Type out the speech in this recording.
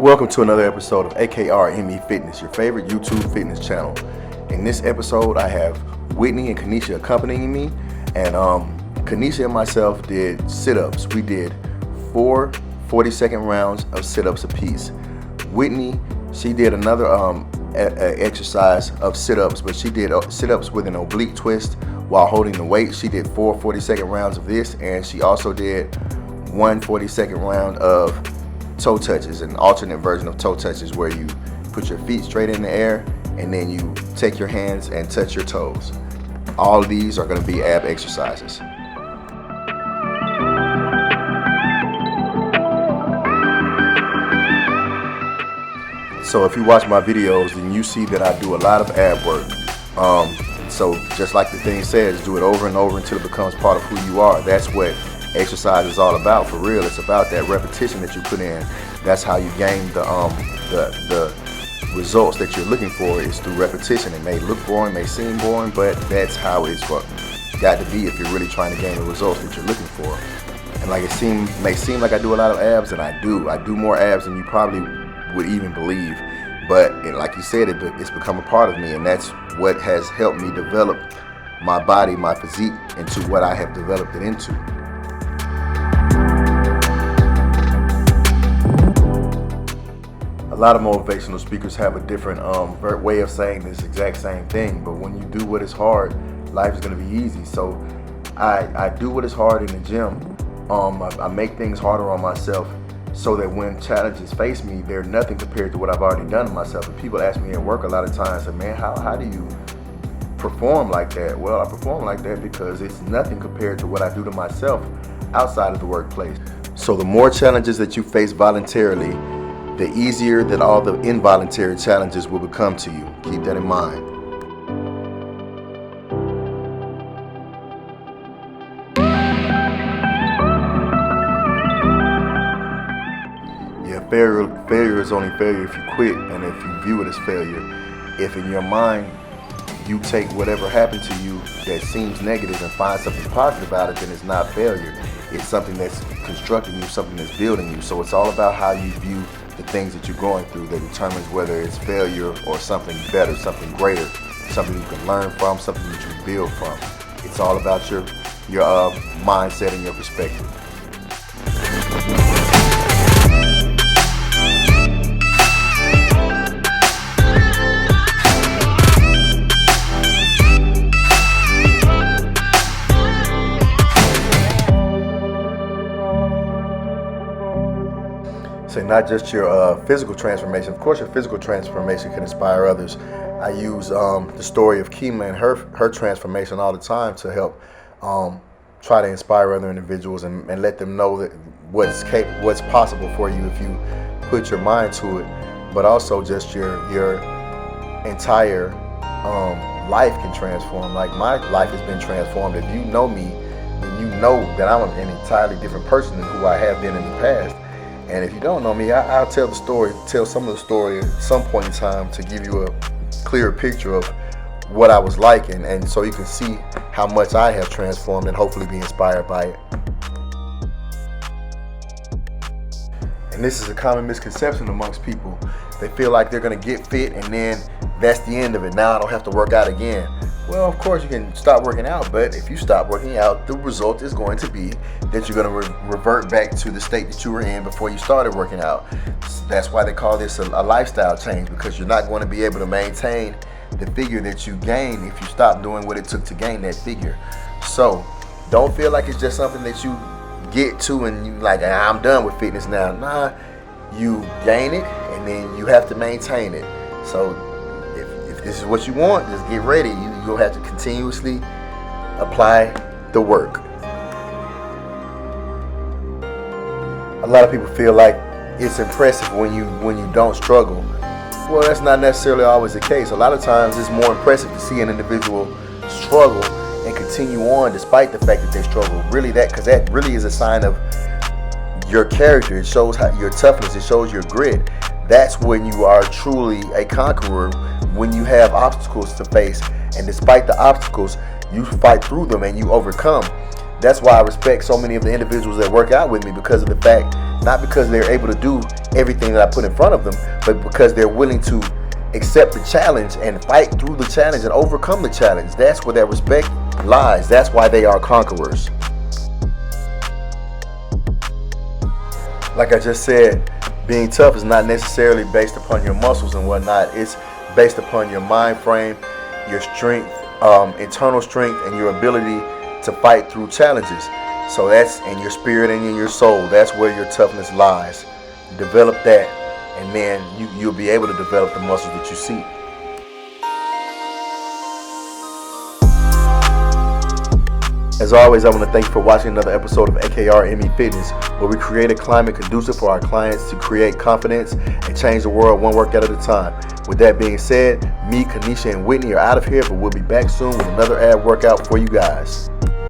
Welcome to another episode of AKRME Fitness, your favorite YouTube fitness channel. In this episode, I have Whitney and Kaneesha accompanying me, and Kaneesha and myself did sit-ups. We did 4 40-second rounds of sit-ups apiece. Whitney, she did another exercise of sit-ups, but she did sit-ups with an oblique twist while holding the weight. She did 4 40-second rounds of this, and she also did 1 40-second round of toe touches, an alternate version of toe touches where you put your feet straight in the air and then you take your hands and touch your toes. All of these are going to be ab exercises. So if you watch my videos, then you see that I do a lot of ab work. So just like the thing says, do it over and over until it becomes part of who you are. That's what exercise is all about, for real. It's about that repetition that you put in. That's how you gain the results that you're looking for, is through repetition. It may look boring, may seem boring, but that's how it's got to be if you're really trying to gain the results that you're looking for. And like may seem like I do a lot of abs, and I do more abs than you probably would even believe. But like you said, it's become a part of me, and that's what has helped me develop my body, my physique, into what I have developed it into. A lot of motivational speakers have a different way of saying this exact same thing, but when you do what is hard, life is going to be easy. So I do what is hard in the gym. I make things harder on myself so that when challenges face me, they're nothing compared to what I've already done to myself. And people ask me at work a lot of times, man, how do you perform like that? Well, I perform like that because it's nothing compared to what I do to myself outside of the workplace. So the more challenges that you face voluntarily, the easier that all the involuntary challenges will become to you. Keep that in mind. Yeah, failure is only failure if you quit and if you view it as failure. If in your mind you take whatever happened to you that seems negative and find something positive about it, then it's not failure. It's something that's constructing you, something that's building you. So it's all about how you view the things that you're going through that determines whether it's failure or something better, something greater, something you can learn from, something that you build from. It's all about your mindset and your perspective. Say not just your physical transformation. Of course, your physical transformation can inspire others. I use the story of Kima and her transformation all the time to help try to inspire other individuals and let them know that what's possible for you if you put your mind to it. But also just your entire life can transform. Like my life has been transformed. If you know me, then you know that I'm an entirely different person than who I have been in the past. And if you don't know me, I'll tell some of the story at some point in time to give you a clearer picture of what I was like, and so you can see how much I have transformed and hopefully be inspired by it. And this is a common misconception amongst people. They feel like they're going to get fit and then that's the end of it. Now I don't have to work out again. Well, of course you can stop working out, but if you stop working out, the result is going to be that you're going to revert back to the state that you were in before you started working out. That's why they call this a lifestyle change, because you're not going to be able to maintain the figure that you gain if you stop doing what it took to gain that figure. So don't feel like it's just something that you get to and you like, I'm done with fitness now. Nah, you gain it and then you have to maintain it. So if this is what you want, just get ready. You'll have to continuously apply the work. A lot of people feel like it's impressive when you don't struggle. Well, that's not necessarily always the case. A lot of times it's more impressive to see an individual struggle and continue on despite the fact that they struggle. Because that really is a sign of your character. It shows your toughness. It shows your grit. That's when you are truly a conqueror, when you have obstacles to face, and despite the obstacles, you fight through them and you overcome. That's why I respect so many of the individuals that work out with me, because of the fact Not because they're able to do everything that I put in front of them, but because they're willing to accept the challenge and fight through the challenge and overcome the challenge. That's where that respect lies. That's why they are conquerors. Like I just said, being tough is not necessarily based upon your muscles and whatnot. It's based upon your mind frame, your strength, internal strength, and your ability to fight through challenges. So that's in your spirit and in your soul. That's where your toughness lies. Develop that, and then you'll be able to develop the muscles that you seek. As always, I want to thank you for watching another episode of AKR ME Fitness, where we create a climate conducive for our clients to create confidence and change the world one workout at a time. With that being said, me, Kaneesha, and Whitney are out of here, but we'll be back soon with another ad workout for you guys.